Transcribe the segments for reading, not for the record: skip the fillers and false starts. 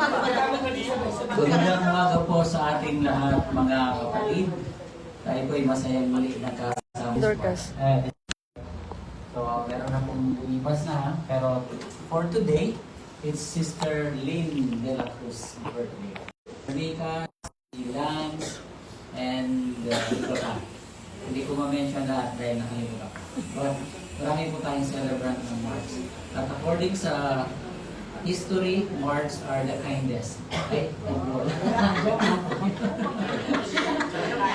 Magandang umaga po sa ating lahat mga kapatid. Tayo po ay masayang muli nakasama. So, meron na pong bumipas na. Pero for today, it's Sister Lynn de la Cruz birthday. Rika, si Lance, and ito pa. Hindi ko ma-mention lahat dahil nakalimutan ko. But marami po tayong celebrant ng March. At according sa history, March are the kindest. Okay?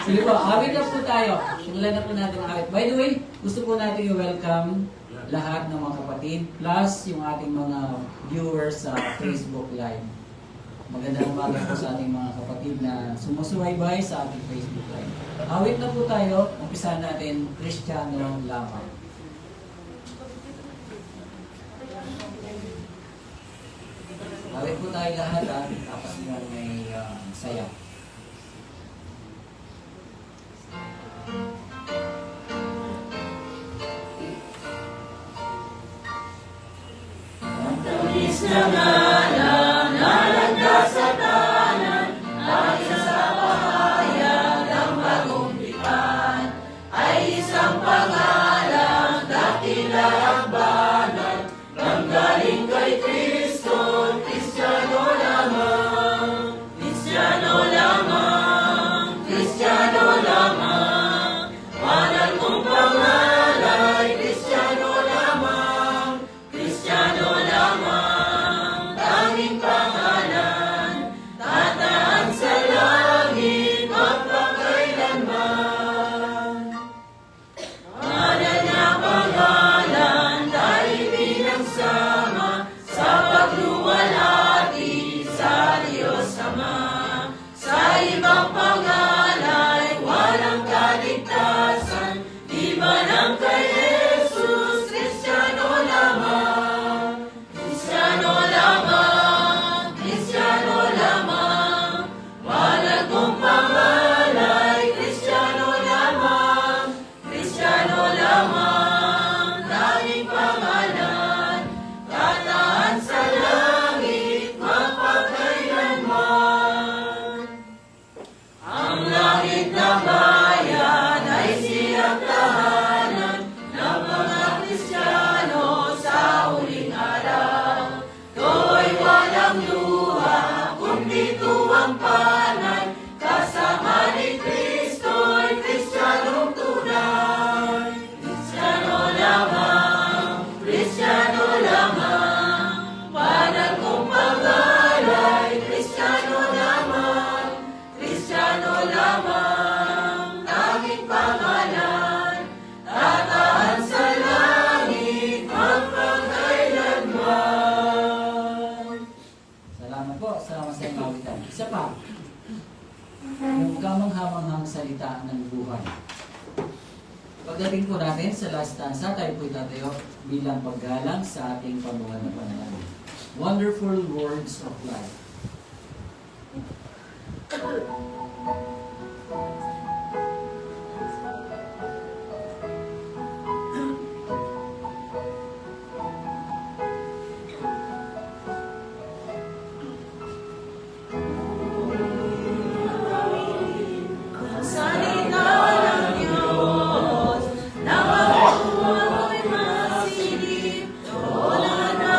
Sige po, awit na po tayo. Simulan na po natin ang awit. By the way, gusto po natin i-welcome lahat ng mga kapatid, plus yung ating mga viewers sa Facebook Live. Magandang umaga po sa ating mga kapatid na sumusubaybay sa ating Facebook Live. Awit na po tayo. Umpisa natin, Kristiyano lamang. Awit po tayo lahat tapos nga may saya. Ang tamis na ngalan, nalagdas sa tanan, at sa pahayag ng bagong tipan, ay isang pangalan, dakila at banal, nang galing kay Kristo, Kristiyano lamang, Kristiyano lamang, Kristiyano lamang, banal kong pangalan, Kristiyano lamang, Kristiyano lamang, tanging pangalan, tataan sa langit magpakailanman. Mahal na pangalan, tayo pinagsama sa pagluwalhati sa Diyos Ama. Sa ibang pangalan, walang kaligtasan, di ba nang kay Jesus, Kristiyano lamang, Kristiyano lamang, Kristiyano lamang, mahal kong pangalan, Kristiyano lamang, Kristiyano lamang, tanging pangalan, tataan sa langit magpakailanman. Ang langit na bayan ay siyang tahanan ng mga Kristiyano sa huling araw. Do'y walang luha, kundi tuwang panay, kasama ni Kristo'y Kristiyanong tunay. Kristiyano lamang, Kristiyano lamang, banal kong pangalay, Kristiyano lamang, Kristiyano lamang, tanging pangalan, tataan sa langit magpakailanman. Salamat po sa masayang awitan. Isa pa, yung kamanghamanghang salita ng buhay. Pagdating po natin sa last stanza, tayo po itatayo bilang paggalang sa ating pamuhan na panalangin. Wonderful words of life. Salita ng Diyos, na ako'y masilip, wala na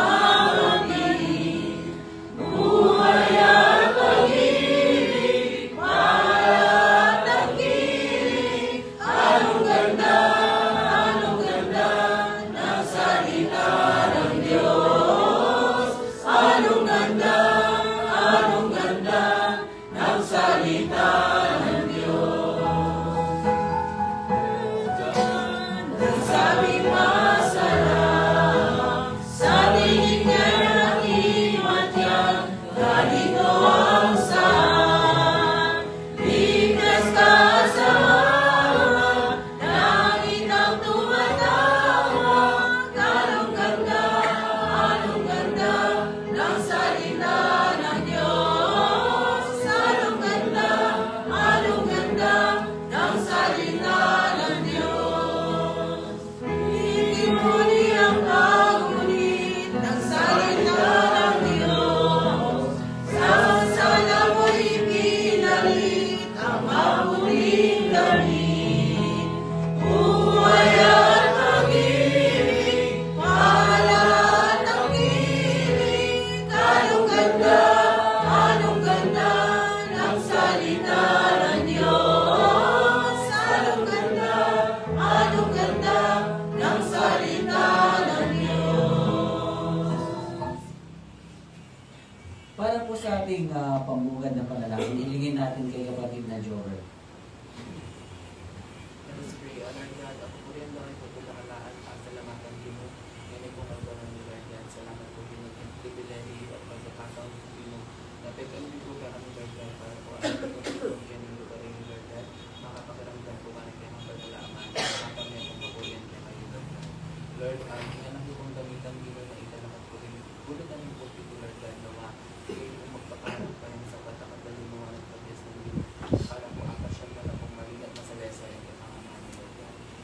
ating buhay at pag-ibig, para Para po sa ating pambungad na panalangin, ilingin natin kay kapatid na Jover. Let us pray. Lord God, ako po rin lang ito po nakalaan. Salamatan din mo. Ngayon po magkaroon ni Lord God. Salamat po din ang privilege at pagkakataon po din mo. Napagkano po ka kami Lord God para po ang pagkakataon yan ng lugar ni Lord God. Makapakiramdam po ka ng kanyang pagkalaman. Makapakiramdam po po yan kaya kayo Lord God. Lord, nga nang yung gamitan dito na italakat po rin. Bulot namin po dito Lord God nawa. Kayo po magpakarang pa rin sa patakadali mo ang pag-yes ng Diyos. Para po akas siya na lang pong malingat masalesa yung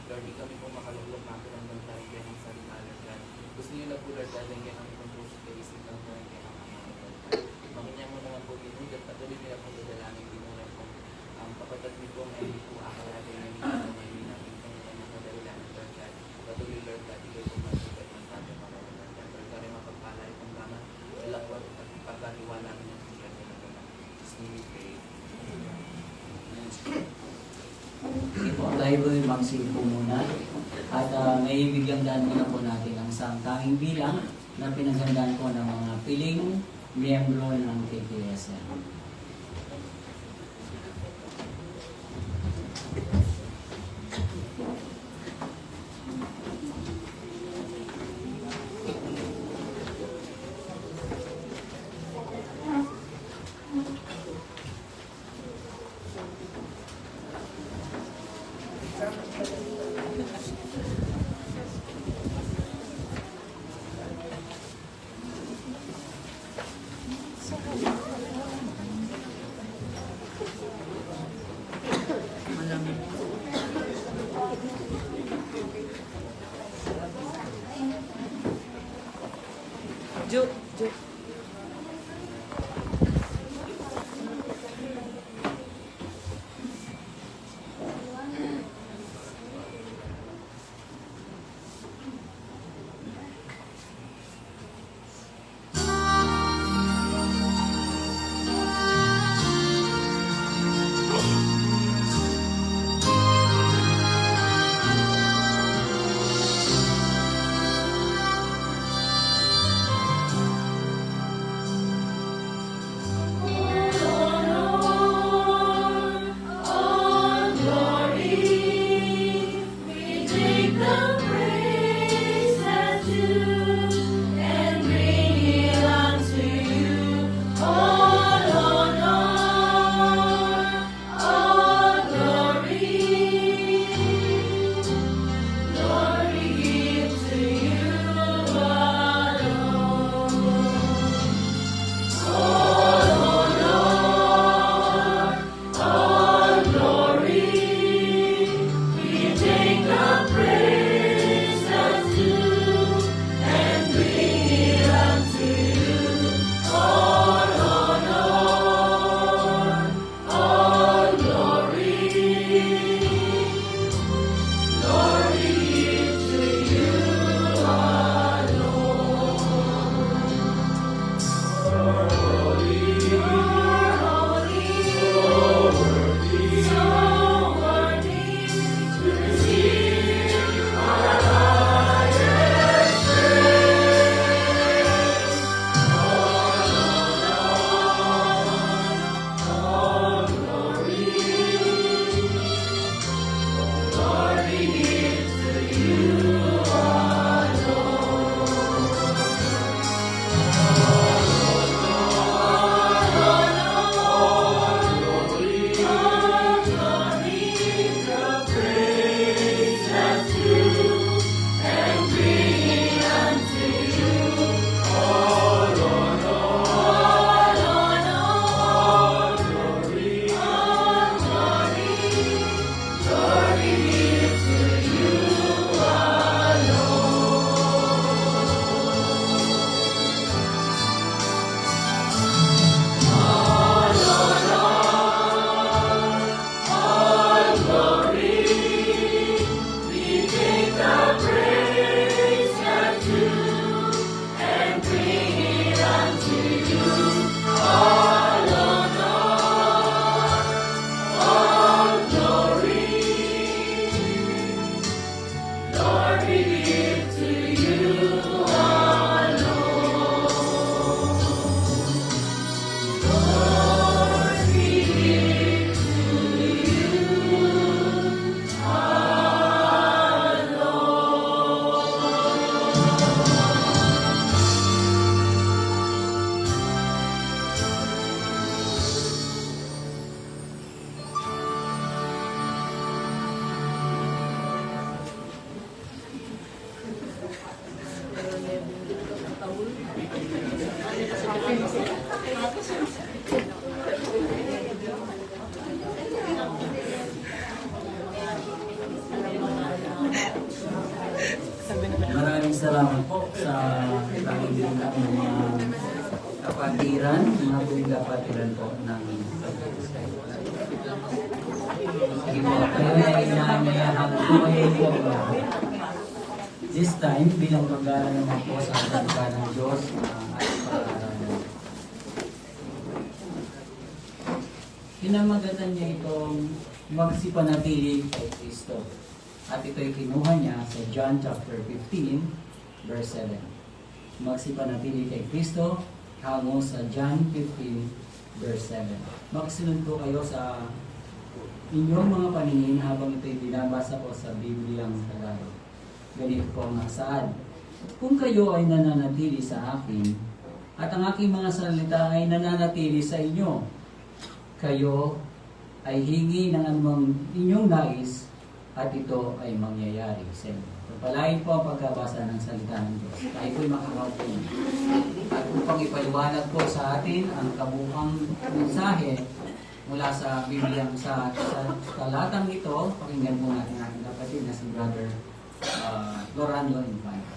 Lord, di kami po makalulog makiramdam tayo kaya ng salita, Lord God. Gusto niyo na po, Lord God, ang kaya kami kung puso kayo isip lang po ang kaya ng mga Lord God. Manginyan mo naman po din, at patuloy nila po dadalangin din mo po. Kapatid niyo po, may hindi po akalaga na hindi po may natin kung ano ang kadalilan, Lord God. Patuloy, Lord God, ikaw po masugat ng tayo mga Lord God. Lord God, ay mapagpalay kong laman, ilakwa at pagkatiwala namin ang sigat nila, Lord God. Just need we pray. Sige po, tayo po yung magsipo muna. At may biglang daan muna po natin ang tanging bilang na pinagandaan ko ng mga piling miyembro ng KKSM. mga kapatiran, mga buwing kapatiran po ng sige po, kayo na inaanyayahan po kayo po. This time, bilang pag-aaral naman po sa salita ng Diyos at pag-aaralan. Pinamagatan niya itong magsipanatili kay Kristo. At ito'y kinuha niya sa John chapter 15, verse 7. Magsipanatili kay Kristo, hango sa John 15, verse 7. Magsunod po kayo sa inyong mga paningin habang ito'y binabasa po sa Bibliang Tagalog. Ganito po ang saad. Kung kayo ay nananatili sa akin, at ang aking mga salita ay nananatili sa inyo, kayo ay hingi ng anumang inyong nais, at ito ay mangyayari sa inyo. Pagpalain po ang pagkabasa ng salita ng Diyos. Tayo po'y makakaupo. At upang ipaliwanag po sa atin ang kabuang mensahe mula sa Bibliang sa talatang ito, pakinggan po natin ating kapatid na si Brother Lorando Infante.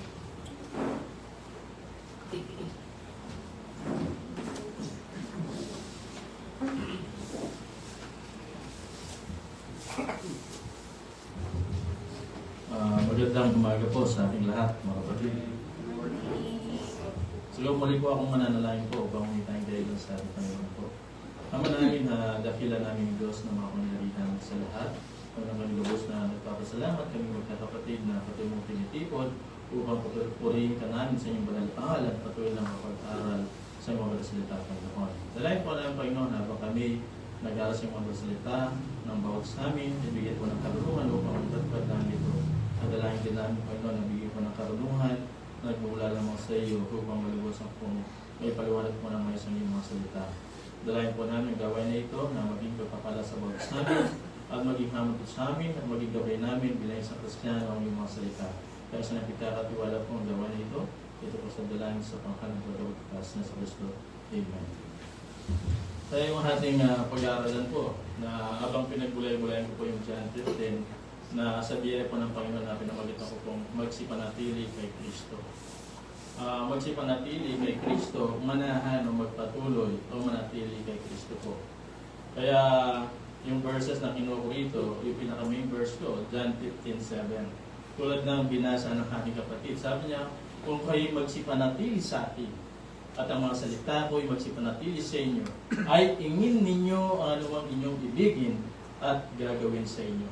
Magandang umaga po sa ating lahat, mga kapatid. Siguro muli po akong mananalangin po upang humitang kayo sa ating Panginoon po. Ang manalangin na dakilan namin Diyos na mga pangyarihan sa lahat. Ang naman lubos na nagpapasalamat kami magkakapatid na patuloy mong tinitipon upang purihin ka namin sa inyong banal pangalan at patuloy na makapag-aral sa mga salita ng Panginoon. Dalayan po namin Panginoon habang kami nag-aaral sa mga salita ng bawat sa amin, ibigay po ng karunungan upang magtatpad namin ito. Ang dalangin din namin Panginoon, nabigay po ng karunungan, nagmula lamang sa iyo upang malubos ang kung may paliwanag po ng mga sa inyong mga salita. Dalayan po namin gawin na ito na maging pagpapala sa bawat sa amin at maging hamon sa amin at maging gawin namin bilang isang Kristiyano ang inyong mga salita. Kaya sa nakikatiwala po ang gawin na ito po sa dalangin sa panghalang pagkakakas na sa Kristo. Amen. Tayo yung ating pag-aaralan po na habang pinagbulay-bulayan ko po yung John 15 na sa biyaya po ng Panginoon na pinamagitan ko pong magsipanatili kay Kristo. Magsipanatili kay Kristo, manahan o magpatuloy o manatili kay Kristo po. Kaya yung verses na kinuha ko ito, yung pinaka-main verse ko, John 15:7. Tulad ng binasa ng aking kapatid, sabi niya, kung kayo magsipanatili sa akin, at ang mga salita ko ay magsipanatili sa inyo, ay ingin ninyo ang anumang inyong ibigin at gagawin sa inyo.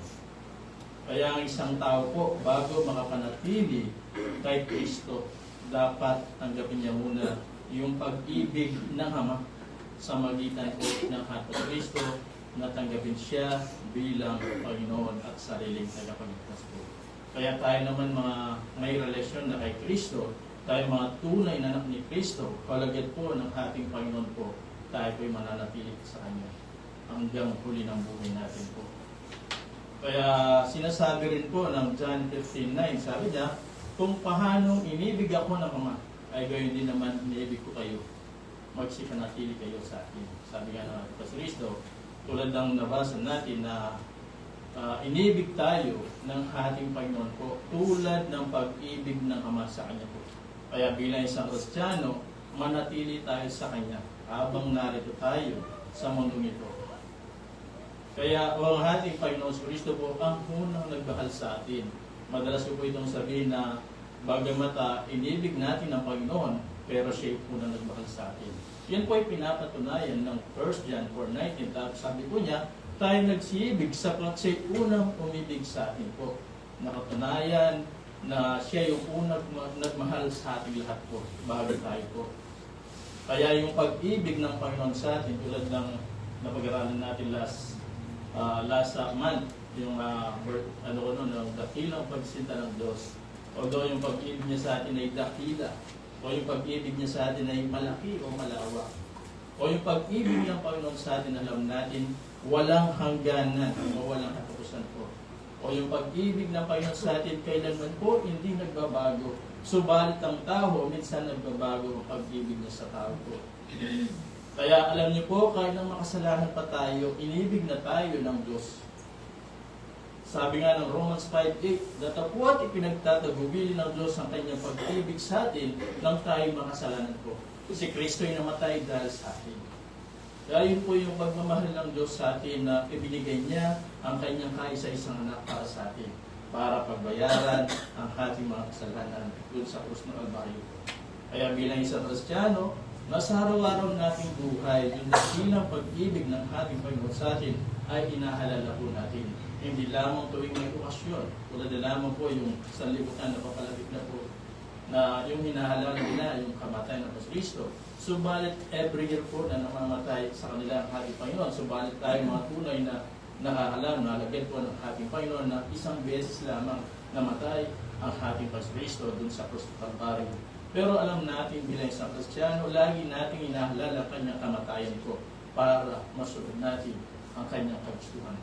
Kaya ang isang tao po, bago makapanatili kay Kristo, dapat tanggapin niya muna yung pag-ibig ng Ama sa magitan po ng Ating Kristo, na tanggapin siya bilang Panginoon at sariling tagapagligtas po. Kaya tayo naman mga may relasyon na kay Kristo, tayo mga tunay na anak ni Kristo, palagad po ng ating Panginoon po, tayo po'y mananatili sa Kanya hanggang huli ng buhay natin po. Kaya sinasabi rin po ng John 15:9, sabi niya, kung paanong inibig ako ng Ama, ay gayon din naman inibig ko kayo. Magsipanatili kayo sa akin. Sabi nga ng ating Kristo, tulad ng nabasa natin na inibig tayo ng ating Panginoon po, tulad ng pag-ibig ng Ama sa Kanya po. Kaya bilang isang Kristiyano, manatili tayo sa Kanya habang narito tayo sa mundong ito. Kaya ang ating Panginoon Kristo po ang unang nagmahal sa atin. Madalas ko po itong sabihin na bagamat inibig natin ang Panginoon, pero siya yung unang nagmahal sa atin. Yan po ay pinapatunayan ng 1 John 4:19. Sabi po niya, tayo nagsiibig sapagkat siya unang umibig sa atin po. Nakatunayan na siya yung unang nagmahal sa ating lahat po, bago tayo po. Kaya yung pag-ibig ng Panginoon sa atin, tulad ng napag-aralan natin last month, yung ng dakilang pagsinta ng Diyos. Although yung pag-ibig niya sa atin ay dakila, o yung pag-ibig niya sa atin ay malaki o malawak, o yung pag-ibig ng Panginoon sa atin, alam natin, walang hangganan o walang katapusan po. O yung pag-ibig ng Panginoon sa atin, kailanman po hindi nagbabago. Subalit ang tao, minsan nagbabago ang pag-ibig niya sa tao po. Kaya alam niyo po, kahit nang makasalanan pa tayo, inibig na tayo ng Diyos. Sabi nga ng Romans 5:8, datapwat ipinagtatagubili ng Diyos ang kanyang pag-ibig sa atin nang tayo makasalanan po. Si Kristo'y namatay dahil sa atin. Kaya yun po yung pagmamahal ng Diyos sa atin na ibinigay niya ang kanyang kaisa-isang anak para sa atin, para pagbayaran ang ating mga kasalanan dun sa krus ng Kalbaryo. Kaya bilang isang Kristiyano, nasa araw-araw nating buhay, yung dakilang pag-ibig ng ating Panginoon sa atin ay inahalala po natin. Hindi lamang tuwing may okasyon, tulad na lamang po yung sanlibutan na papalapit na po, na yung hinahalala nila, yung kamatayan ng Kristo. Subalit every year po na namamatay sa kanila ang ating Panginoon. Subalit tayo mga tunay na nakakalam, nalagyan po ng ating Panginoon na isang beses lamang namatay ang ating Kristo dun sa krus ng Kalbaryo. Pero alam natin bilang isang Kristiyano, lagi nating inahalala ang kanyang kamatayan po para masunod natin ang kanyang kagustuhan.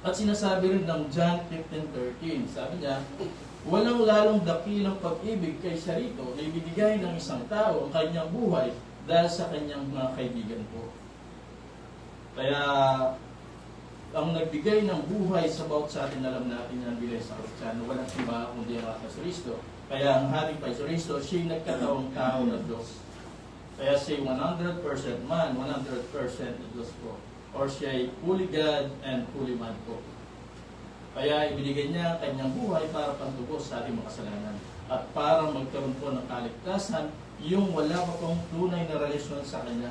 At sinasabi rin ng John 15:13, sabi niya, walang lalong dakilang pag-ibig kaysa rito na ibinigay ng isang tao ang kanyang buhay dahil sa kanyang mga kaibigan po. Kaya ang nagbigay ng buhay sa bawat sa atin, alam natin yan bilang sa Kristiyano, walang iba kundi ang ating Kristo. Kaya ang ating Kristo, siya'y nagkataong tao na Diyos. Kaya siya'y 100% man, 100% na Diyos po. Or siya'y fully God and fully man po. Kaya ibinigay niya ang kanyang buhay para pantubos sa ating mga kasalanan. At para magkaroon po ng kaligtasan, yung wala pa pong tunay na relasyon sa Kanya.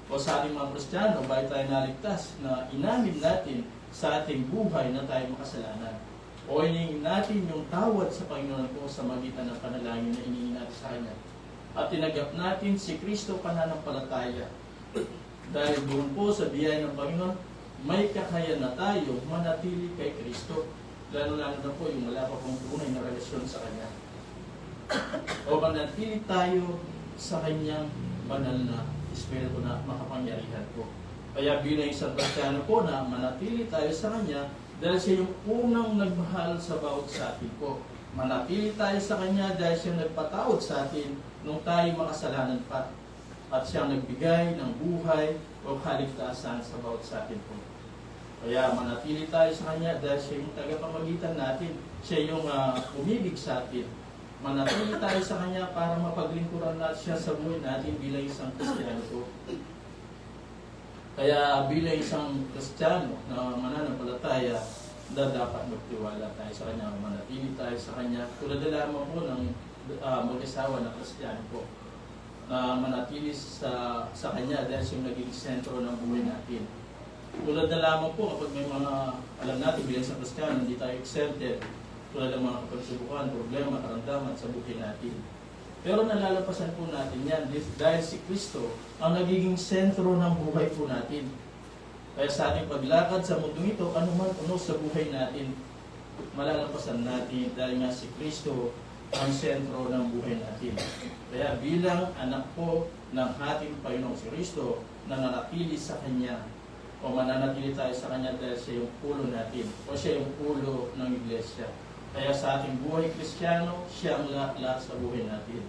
O sa ating mga Kristiyano, bago tayo naligtas, na inamin natin sa ating buhay na tayo makasalanan. O iningin natin yung tawad sa Panginoon po sa magitan ng panalangin na iningin natin sa Kanya. At tinagap natin si Kristo pananampalataya. Dahil doon po sa biyaya ng Panginoon, may kakayan na tayo manatili kay Kristo. Lalo-lalo na po yung wala pa pong tunay na relasyon sa Kanya. O manatili tayo sa Kanyang banal na Espiritu na makapangyarihan po. Kaya bilang isang Kristiyano po na manatili tayo sa Kanya dahil siya yung unang nagmahal sa bawat sa atin po. Manatili tayo sa Kanya dahil siya nagpatawad sa atin nung tayo makasalanan pa. At siyang nagbigay ng buhay o kaligtasan sa bawat sa atin po. Kaya manatili tayo sa Kanya dahil siya yung tagapamagitan natin. Siya yung umibig sa atin. Manatili tayo sa Kanya para mapaglingkuran natin siya sa buhay natin bilang isang Kristiyano po. Kaya bilang isang Kristiyano na mananampalataya, dapat magtiwala tayo sa Kanya, manatili tayo sa Kanya. Tulad na lamang po ng mag-asawa na Kristiyano po, na manatili sa Kanya dahil siya yung naging sentro ng buhay natin. Tulad na lamang po kapag may mga, alam natin bilang isang Kristiyano, hindi tayo exempted tulad ng mga pagsubukan, problema, karamdaman sa buhay natin. Pero nalalampasan po natin yan dahil si Kristo ang nagiging sentro ng buhay po natin. Kaya sa ating paglakad sa mundong ito, anuman sa buhay natin, malalampasan natin dahil nga si Kristo ang sentro ng buhay natin. Kaya bilang anak po ng ating Panginoong si Kristo, nananatili sa Kanya o mananatili tayo sa Kanya dahil siya yung pulo natin o siya yung pulo ng Iglesia. Kaya sa ating buhay Kristiyano, siya ang lahat sa buhay natin.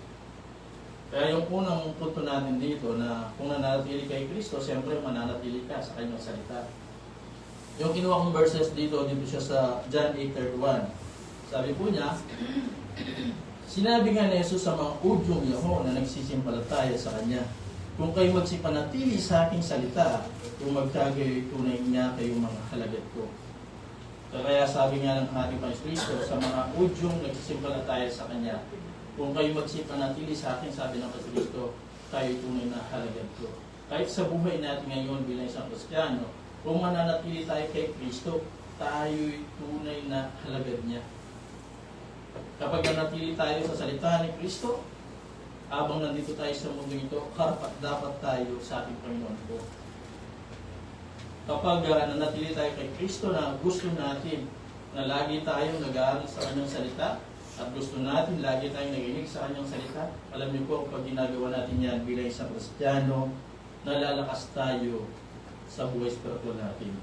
Kaya yung unang punto natin dito na kung nananatili kay Kristo, siyempre mananatili ka sa Kanyang salita. Yung kinuha kong verses dito siya sa John 8:31. Sabi po niya, sinabi nga ni Jesus sa mga udyong Yahoo na nagsisimpalataya sa Kanya, kung kayo magsipanatili sa aking salita, kung magkagayoy tunay niya kayong mga halagad ko. Kaya sabi nga ng ating Panginoon Kristo sa mga udyong nagsisimpalataya sa Kanya, kung kayo magsipanatili sa akin, sabi ng Kristo, tayo tunay na halagad ko. Kahit sa buhay natin ngayon bilang isang Kristiyano, kung mananatili tayo kay Kristo, tayo'y tunay na halagad niya. Kapag nanatili tayo sa salita ni Kristo, habang nandito tayo sa mundo ito, karapat dapat tayo sa ating Panginoon po. Kapag nanatili tayo kay Kristo na gusto natin na lagi tayong nag-aaral sa Kanyang salita at gusto natin lagi tayong naginig sa Kanyang salita, alam niyo po, pag ginagawa natin yan bilang isang Kristiyano, nalalakas tayo sa buhay spiritual natin.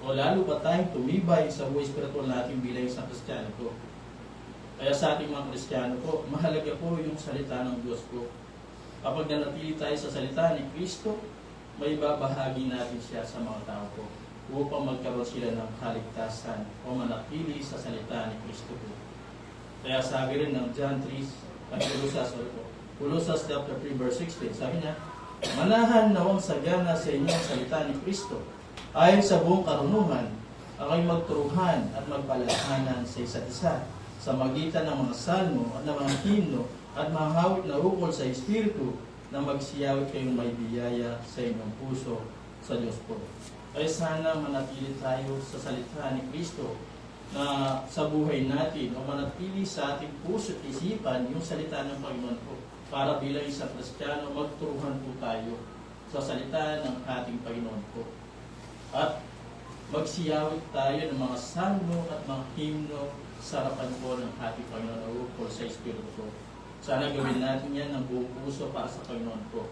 O lalo pa tayong tumibay sa buhay spiritual natin bilang isang Kristiyano po. Kaya sa ating mga Kristiyano po, mahalaga po yung salita ng Diyos po. Kapag nanatili tayo sa salita ni Kristo, may babahagi natin siya sa mga tao po. upang magkaroon sila ng kaligtasan o manatili sa salita ni Kristo po. Kaya sabi rin ng John 3, Colossus chapter 3 verse 16, sabi niya, manahan nawang sagana sa inyong salita ni Kristo, ayon sa buong karunungan, ako'y magturuhan at magpalakhanan sa isa't isa, sa magitan ng mga salmo at ng mga himno at mga hawit na ukol sa Espiritu, na magsiyawit kayong may biyaya sa inyong puso sa Diyos po. Ay sana manatili tayo sa salita ni Kristo, na sa buhay natin o manatili sa ating puso at isipan yung salita ng Panginoon po, para bilang isang Kristiyano magturuhan po tayo sa salita ng ating Panginoon po. At magsiyawit tayo ng mga salmo at mga himno sa harapan po ng ating Panginoon o ukol sa Espiritu po. Sana gawin natin yan ng buong puso para sa Panginoon po.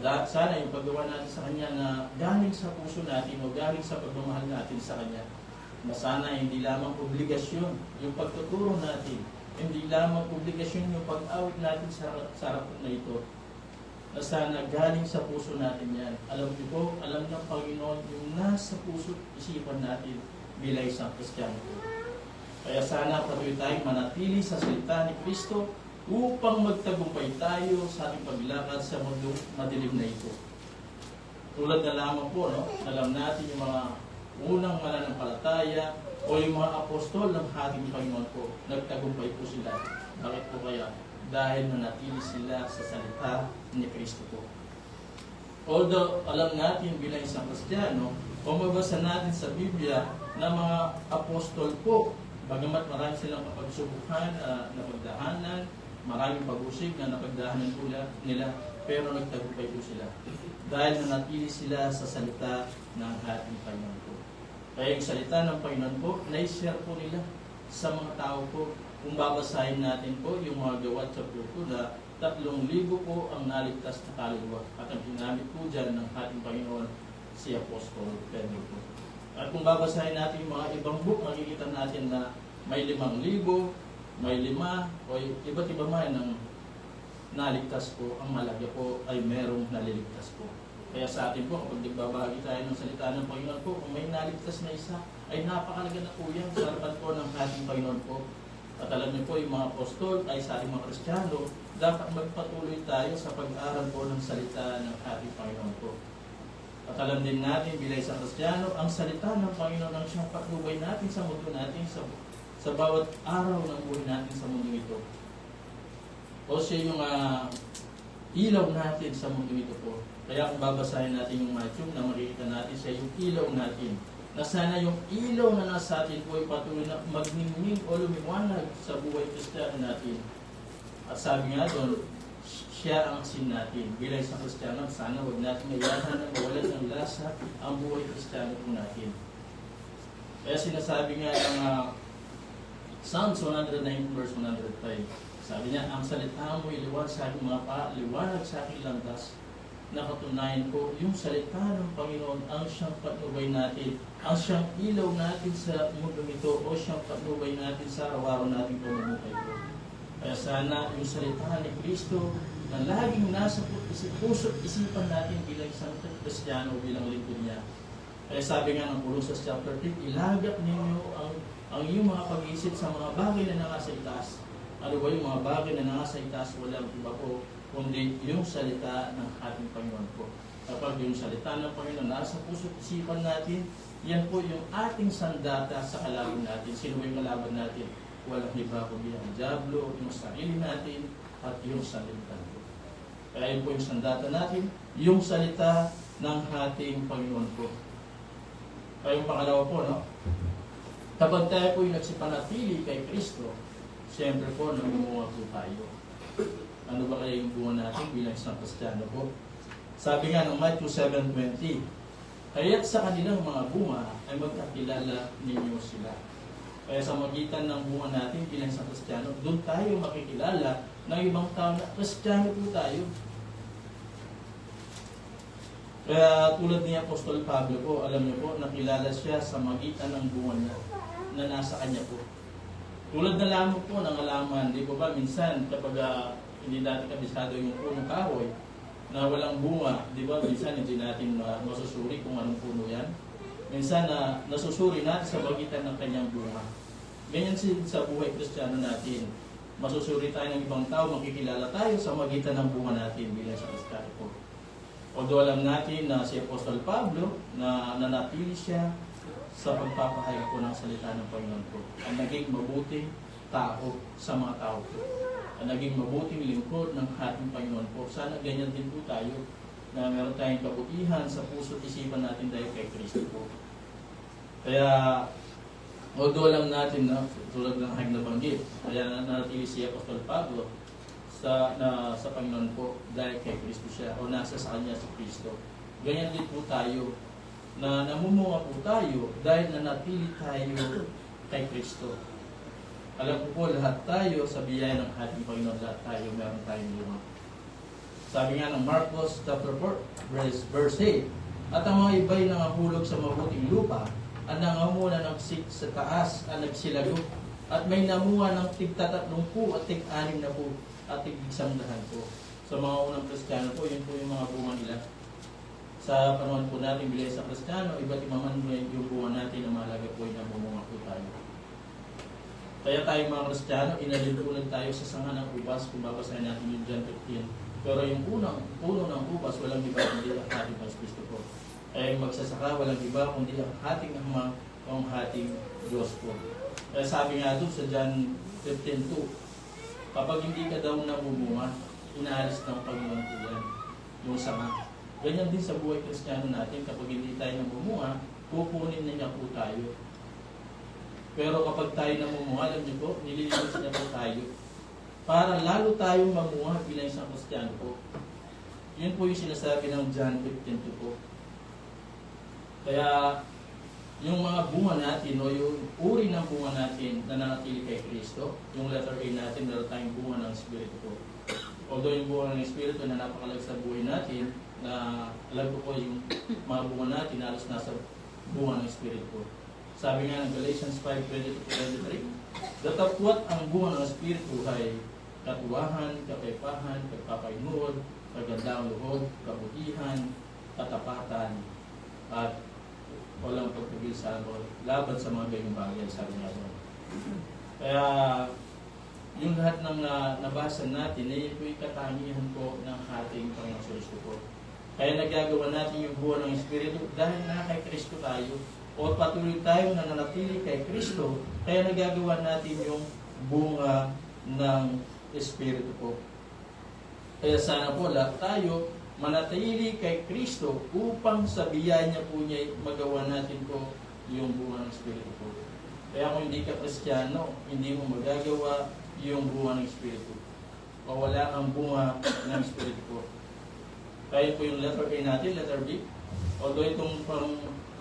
Sana yung paggawa natin sa Kanya na galing sa puso natin o galing sa pagmamahal natin sa Kanya. Na sana hindi lamang obligasyon yung pagtuturo natin, hindi lamang obligasyon yung pag-awit natin sa harap na ito. Na sana galing sa puso natin yan. Alam niyo po, alam ng Panginoon yung nasa puso at isipan natin bilang isang Kristiyano. Kaya sana patuloy tayong manatili sa salita ni Kristo upang magtagumpay tayo sa ating paglakad sa mundong madilim na ito. Tulad na lamang po, no? Alam natin yung mga unang mananampalataya o yung mga apostol ng ating Panginoon po, nagtagumpay po sila. Bakit po kaya? Dahil nanatili sila sa salita ni Kristo po. Although alam natin bilang isang Kristiyano, kung mabasa natin sa Biblia na mga apostol po, bagamat marami silang kapagsubukan na pagdahanan, maraming pag-usig na napagdahanan po nila, pero nagtagumpay po sila. Dahil nanatili sila sa salita ng ating Panginoon po. Kaya yung salita ng Panginoon po, na-share po nila sa mga tao po. Kung babasahin natin po yung mga gawa chapter 2 na 3,000 po ang naligtas na kaluluwa. At ang ginamit po dyan ng ating Panginoon si Apostol Pedro po. At kung babasahin natin yung mga ibang book, makikita natin na may 5,000, may 5, o iba't iba man ang naligtas po. Ang malaga po ay merong naliligtas po. Kaya sa atin po, kapag nagbabahagi tayo ng salita ng Panginoon po, kung may naligtas na isa, ay napakalaga na po yan sa harapan po ng ating Panginoon po. At alam niyo po, yung mga apostol ay sa ating mga Kristiyano, dapat magpatuloy tayo sa pag-aaral po ng salita ng ating Panginoon po. At alam din natin, bilang isang Kristiyano, ang salita ng Panginoon ang siyang patnubay natin sa mundo natin, sa bawat araw ng buhay natin sa mundo ito. O siya yung ilaw natin sa mundo ito po. Kaya kung babasahin natin yung Matthew, na makikita natin siya yung ilaw natin. Na sana yung ilaw na nasa atin po ay patuloy na magningning o lumiwanag sa buhay Kristiyano natin. At sabi nga doon, siya ang asin natin. Bilang isang Kristiyano, sana huwag natin mayahan na mawalan ng lasa ang buhay Kristiyano po natin. Kaya sinasabi nga ng Psalms 119 verse 105, sabi niya, ang salita mo iliwan sa aking mga paa, liwanag sa aking landas. Nakatunayan po, yung salita ng Panginoon ang siyang patnubay natin, ang siyang ilaw natin sa mundo ito, o siyang patnubay natin sa araw-araw nating pamumuhay po. Kaya sana yung salita ni Kristo na laging nasa puso at isipan natin bilang isang Kristiyano, bilang lingkod niya. Kaya sabi nga ng Colossus chapter 3, ilagak ninyo ang iyong mga pag-iisip sa mga bagay na nasa itaas. Ano ba yung mga bagay na nasa itaas? Walang iba po, kundi yung salita ng ating Panginoon po. Kapag yung salita ng Panginoon nasa puso at isipan natin, yan po yung ating sandata sa kalaban natin. Sino ba yung kalaban natin? Walang iba kundi ang diablo, yung sarili natin, at yung salita po. Kaya yun po yung sandata natin, yung salita ng ating Panginoon po. Kaya yung pangalawa po, no? Kapag tayo po yung nagsipanatili kay Kristo, siyempre po, namumunga po tayo. Ano ba kaya yung bunga natin bilang isang Kristiyano po? Sabi nga ng Matthew 7:20, kaya't sa kanilang mga bunga ay magkakilala ninyo sila. Kaya sa magitan ng bunga natin bilang isang Kristiyano, doon tayo makikilala ng ibang tao na Kristiyano po tayo. Kaya tulad ni Apostol Pablo po, alam niyo po, nakilala siya sa magitan ng bunga niya na nasa kanya po. Tulad na lamang po ng alaman, di po ba, minsan kapag hindi natin kabisado yung punong kahoy na walang bunga, di ba, minsan hindi natin masusuri kung anong puno yan. minsan na nasusuri natin sa magitan ng kanyang bunga. Ganyan sa buhay Kristiyano natin. Masusuri tayo ng ibang tao, makikilala tayo sa magitan ng bunga natin bilang sa Kristiyano po. Although alam natin na si Apostol Pablo na nanatili siya sa pagpapahayag po ng salita ng Panginoon po. Ang naging mabuting tao sa mga tao po. Ang naging mabuting lingkod ng ating Panginoon po. Sana ganyan din po tayo na meron tayong kabutihan sa puso at isipan natin dahil kay Kristo po. Kaya, although alam natin na tulad ng aking nabanggit, kaya nanatili si Apostol Pablo sa Panginoon po dahil kay Kristo siya o nasa sa kanya si Kristo. Ganyan din po tayo na namumunga po tayo dahil nanatili tayo kay Kristo. Alam ko po lahat tayo sa biyaya ng ating Panginoon, lahat tayo meron tayong bunga. Sabi nga ng Marcos chapter 4 verse 8, at ang mga iba'y nangahulog sa mabuting lupa, ang nangamuna ng sa taas ang nagsilago, at may namuha ng tig-30 at tig-6 na po at tig-100 po. Sa mga unang Kristiyano po, yun po yung mga bunga nila. Sa panahon po natin bilang sa Kristiyano, iba't imaman yung bunga natin na mahalaga po yung namumunga po tayo. Kaya tayo mga Kristiyano, inalilunod tayo sa sanga ng ubas kung babasahin natin yung John 15. Pero yung puno ng ubas, walang iba kundi ang ating Kristo po. Kaya yung magsasaka, walang iba kundi ang ating Ama o ang ating Diyos po. Kaya sabi nga doon sa John 15:2, kapag hindi ka daw namumunga, inaalis ng Panginoon po yan, yung sanga. Ganyan din sa buhay Kristiyano natin, kapag hindi tayo namumunga, pupunin na niya po tayo. Pero kapag tayo namumunga, alam niyo po, nililinis niya po tayo para lalo tayong mamunga bilang isang Kristiyano po. Yun po yung sinasabi ng John 15:2 po. Kaya yung mga bunga natin o yung uri ng bunga natin na nanatili kay Kristo, yung letter A natin, meron tayong bunga ng Espiritu po. Although yung bunga ng Espiritu na napakalag sa buhay natin, na alam ko po yung mga bunga natin halos nasa bunga ng Espiritu po. Sabi nga ng Galatians 5:22-23, datapwat ang bunga ng Espiritu ay katuwahan, kapayapaan, pagpapainod, kagandang loob, kabutihan, katapatan, at walang pagpigil sa laban sa mga gayong bagay, sabi nga doon. Kaya yung lahat ng nabasa natin, ay ito'y katangian po ng ating Panginoon Kristo po. Kaya nagagawa natin yung buwan ng Espiritu dahil na kay Kristo tayo o patuloy tayong nananatili kay Kristo, kaya nagagawa natin yung bunga ng Espiritu po. Kaya sana po lahat tayo manatili kay Kristo upang sa biyaya niya po niya magawa natin po yung bunga ng Espiritu po. Kaya kung hindi ka Kristiyano, hindi mo magagawa yung bunga ng Espiritu. O wala kang bunga ng Espiritu po. Kaya po yung letter A natin, letter B. Although itong pang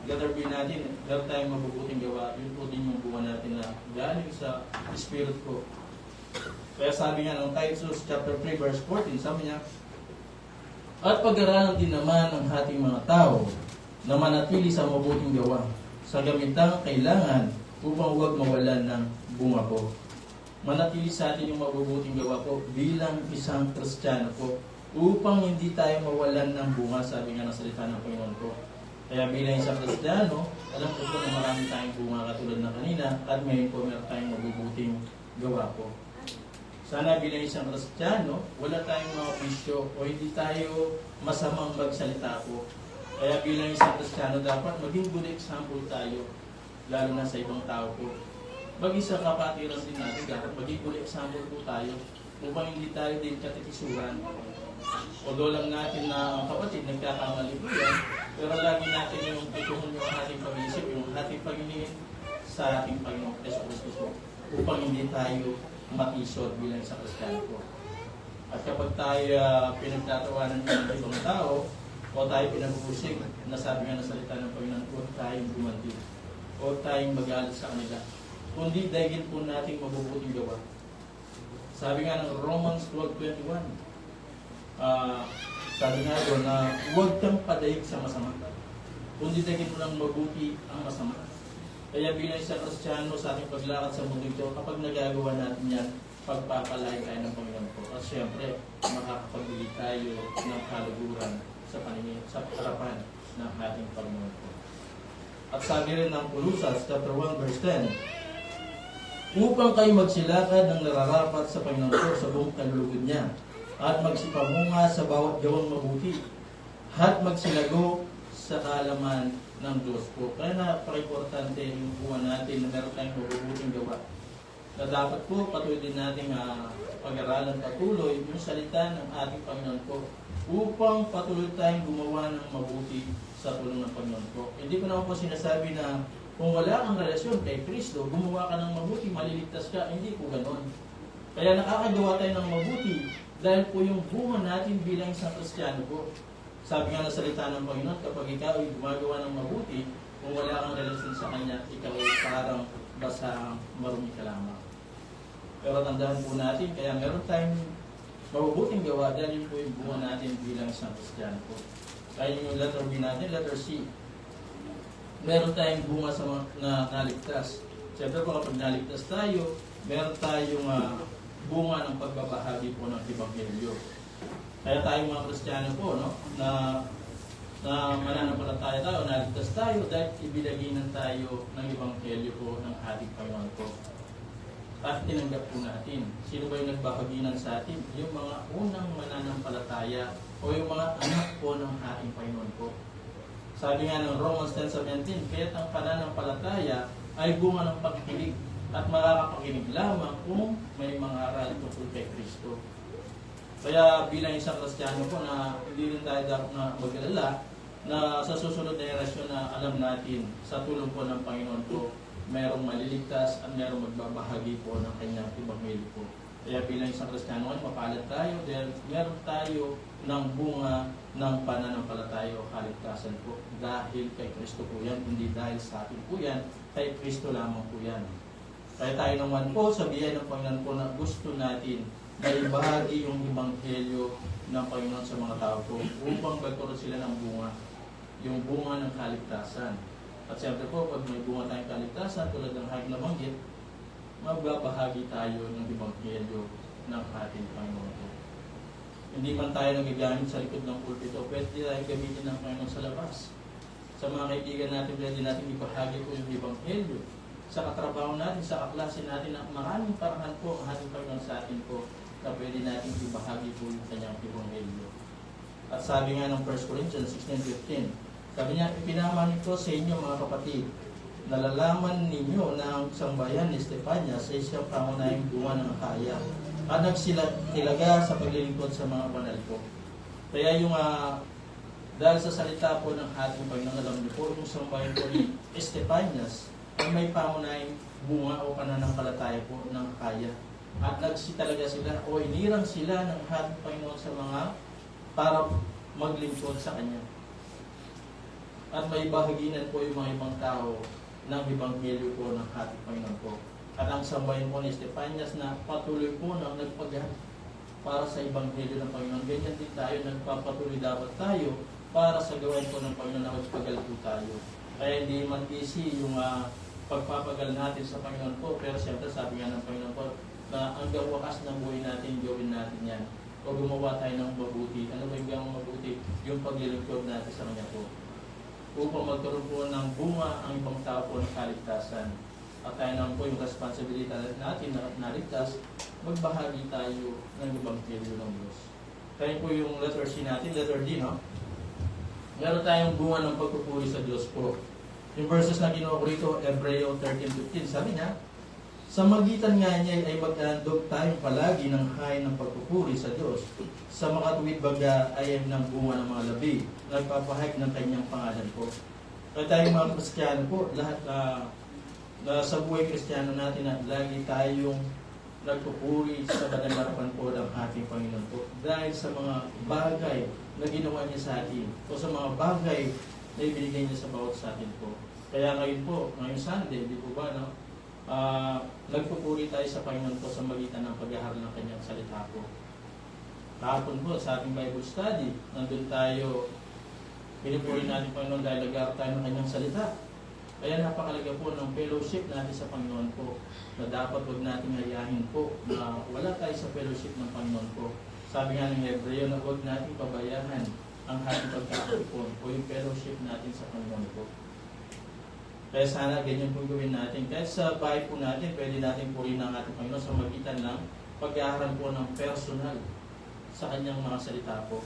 letter B natin, meron tayong mabubuting gawa, yun po din yung bunga natin na galing sa Espiritu po. Kaya sabi nga ng Titus chapter 3 verse 14, sabi niya, at pag-aralan din naman ang ating mga tao na manatili sa mabuting gawa, sa gamitang kailangan upang huwag mawalan ng bunga po. Manatili sa atin yung mabubuting gawa po bilang isang Kristiyano po, upang hindi tayo mawalan ng bunga, sabi nga ng salita ng Panginoon po. Kaya bilang isang Kristiyano, alam ko po na marami tayong bunga katulad ng kanina, at ngayon po meron tayong mabubuting gawa po. Sana bilang isang Kristiyano, wala tayong mga bisyo o hindi tayo masamang magsalita po. Kaya bilang isang Kristiyano, dapat maging good example tayo, lalo na sa ibang tao po. Maging sa kapatiran din natin, dapat maging good example po tayo upang hindi tayo din katikisuran. Although lang natin na kapatid, nagkakamali po yan, pero lagi natin yung ituhon yung ating pag-isip, yung ating pag-ingin sa ating Panginoong Kristo upang hindi tayo matisod bilang isang Kristiyano po. At kapag tayo pinagtatawanan ng ibang tao o tayo pinag-uusig, nasabi nga na salita ng Panginoon, huwag tayong gumanti o tayong mag-alit sa kanila, kundi dahil po nating mabubuting gawa. Sabi nga ng Romans 12:21, sabi nga doon na huwag kang padaig sa masama, kundi dahil mo lang mabuti ang masama. Kaya bilang isang Kristiyano sa ating paglakad sa mundo ito, kapag nagagawa natin yan, pagpapalain tayo ng Panginoon po. At siyempre, makakapagbili tayo ng kaluguran sa harapan ng ating Panginoon po. At sabi rin ng Colossus chapter 1 verse 10, upang kayo magsilakad ng nararapat sa Panginoon ko sa buong kalulugod niya, at magsipamunga sa bawat gawang mabuti, at magsilago sa kaalaman ng Diyos po. Kaya napaka-importante yung buwan natin na meron tayong mabubuting gawa. Na dapat po patuloy din natin pag-aralan patuloy yung salita ng ating Panginoon po upang patuloy tayong gumawa ng mabuti sa tulong ng Panginoon po. Hindi ko naman po sinasabi na kung wala kang relasyon kay Kristo, gumawa ka ng mabuti, maliligtas ka. Hindi po ganon. Kaya nakakagawa tayo ng mabuti dahil po yung bunga natin bilang isang Kristiyano po. Sabi nga ng salita ng Panginoon, kapag ikaw ay gumagawa ng mabuti, kung wala kang relasyon sa Kanya, ikaw ay parang basta marumi ka lamang. Pero tandaan po natin, kaya meron tayong mabubuting gawa dahil yun po yung bunga natin bilang isang Kristiyano po. Kaya yung letter B natin, letter C. Meron tayong bunga sa mga naligtas. Siyempre po kapag naligtas tayo, meron tayong bunga ng pagbabahagi po ng Ebanghelyo. Kaya tayong mga Kristiyano po, no, na mananampalataya tayo, naligtas tayo dahil ibinaginan tayo ng Ebanghelyo po ng ating Panginoon po. At tinanggap po natin. Sino ba yung nagbahaginan sa atin? Yung mga unang mananampalataya o yung mga anak po ng ating Panginoon po. Sabi nga ng Romans 10:17, kaya't ang pananampalataya ay bunga ng pagkikinig at makakapakinig lamang kung may mga aral tungkol kay Kristo. Kaya bilang isang Kristiyano po na hindi rin tayo dapat na mag-alala na sa susunod na henerasyon na alam natin sa tulong po ng Panginoon po, merong maliligtas at merong magbabahagi po ng kanyang Ebanghelyo po. Kaya bilang isang Kristiyano, mapalad tayo dahil meron tayo ng bunga ng pananampalataya o kaligtasan po. Dahil kay Kristo po yan, hindi dahil sa atin po yan, kay Kristo lamang po yan. Kaya tayo naman po, sabihin ng Panginoon po na gusto natin na ibahagi yung Ebanghelyo ng Panginoon sa mga tao po upang magkaroon sila ng bunga, yung bunga ng kaligtasan. At siyempre po, pag may bunga tayong kaligtasan, tulad ng haging nabanggit, magbabahagi tayo ng Ebanghelyo ng ating Panginoon po. Hindi man tayo nagagamit sa likod ng pulpito, pwede tayo gamitin ng Panginoon sa labas. Sa mga kaibigan natin, pwede natin ibahagi po yung Ebanghelyo. Sa katrabaho natin, sa kaklase natin, na maraming paraan po ang ating Panginoon sa atin po na pwede natin ibahagi po yung kanyang Ebanghelyo. At sabi nga ng 1 Corinthians 16:15, sabi niya, ipinaman ko sa inyo mga kapatid, nalalaman ninyo na ang sambayan ni Estefania sa isang pangunahing bunga ng Akaya at nagsilaga sa paglilingkod sa mga banal ko. Kaya yung dahil sa salita po ng ating Panginoon, alam niyo po, yung sambayan po ni Estefanias ay may pangunahing bunga o pananampalataya po ng Akaya. At nagsitalaga sila o inirang sila ng ating Panginoon sa mga para maglingkod sa Kanya. At may bahaginan po yung mga ibang tao ng Ebanghelyo po ng ating Panginoon po. At ang sambayan po ni Estefanias na patuloy po na nagpaghan para sa Ebanghelyo ng Panginoon. Ganyan din tayo, nagpapatuloy dapat tayo para sa gawain po ng Panginoon na magpagal po tayo. Kaya hindi man easy yung pagpapagal natin sa Panginoon po, pero siyempre sabi nga ng Panginoon po na hanggang wakas ng buhay natin, gawin natin yan. O gumawa tayo ng mabuti. Ano ba yung mabuti? Yung paglilingkod natin sa Kanya po. Upang magkaroon po ng bunga ang ibang tao po ng kaligtasan. At tayo naman po yung responsibility natin na naligtas, magbahagi tayo ng Ebanghelyo ng Diyos. Kaya po yung letter C natin, letter D, no? Meron tayong bunga ng pagpupuri sa Diyos po. Yung verses na kinuha ko rito, Hebreo 13:15, sabi niya, sa magitan nga niya ay mag-aandog tayong palagi ng hain ng pagpupuri sa Diyos. Sa makatuwid baga ay ng bunga ng mga labi, nagpapahayag ng kanyang pangalan po. Kaya tayong mga Kristiyano po, lahat sa buhay Kristiyano natin na lagi tayong nagpupuri sa kadalaran po ng ating Panginoon po. Dahil sa mga bagay na ginawa niya sa atin o sa mga bagay na ibinigay niya sa bawat sa atin po. Kaya ngayon po, ngayong Sunday, di po ba, no? Nagpupuri tayo sa Panginoon po sa magitan ng pag-aaral ng kanyang salita po. Kahapon po sa ating Bible study, nandun tayo, pinupuri natin Panginoon dahil nag-aaral tayo ng kanyang salita. Kaya napakalaga po ng fellowship natin sa Panginoon po, na dapat huwag natin hayahin po na wala tayo sa fellowship ng Panginoon po. Sabi nga ng Hebreo na huwag natin pabayaan ang ating pagkakapon o yung fellowship natin sa Panginoon po. Kaya sana ganyan po gawin natin. Kahit sa bahay po natin, pwede natin purihin ang ating Panginoon sa magitan ng pag-aaral po ng personal sa kanyang mga salita po.